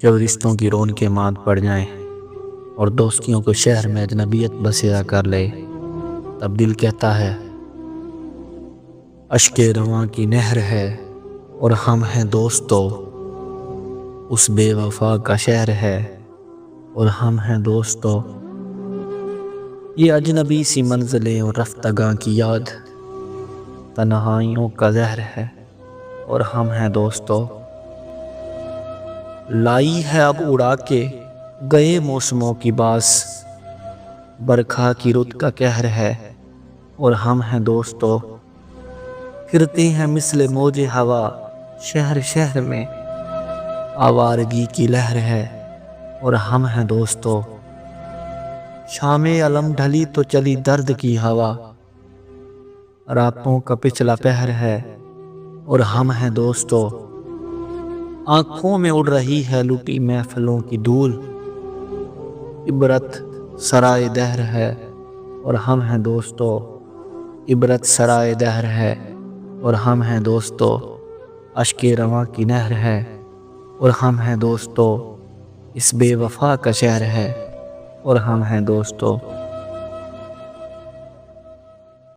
جب رشتوں کی رونقیں مات پڑ جائیں اور دوستیوں کو شہر میں اجنبیت بسیرا کر لے، تب دل کہتا ہے اشک رواں کی نہر ہے اور ہم ہیں دوستو، اس بے وفا کا شہر ہے اور ہم ہیں دوستو۔ یہ اجنبی سی منزلیں اور رفتگاں کی یاد تنہائیوں کا زہر ہے اور ہم ہیں دوستو۔ لائی ہے اب اڑا کے گئے موسموں کی باس، برکھا کی رت کا قہر ہے اور ہم ہیں دوستو۔ پھرتے ہیں مثل موج ہوا شہر شہر میں، آوارگی کی لہر ہے اور ہم ہیں دوستو۔ شام علم ڈھلی تو چلی درد کی ہوا، راتوں کا پچھلا پہر ہے اور ہم ہیں دوستو۔ آنکھوں میں اڑ رہی ہے لٹی محفلوں کی دھول، عبرت سرائے دہر ہے اور ہم ہیں دوستو۔ عبرت سرائے دہر ہے اور ہم ہیں دوستو، اشک رواں کی نہر ہے اور ہم ہیں دوستو، اس بے وفا کا شہر ہے اور ہم ہیں دوستو۔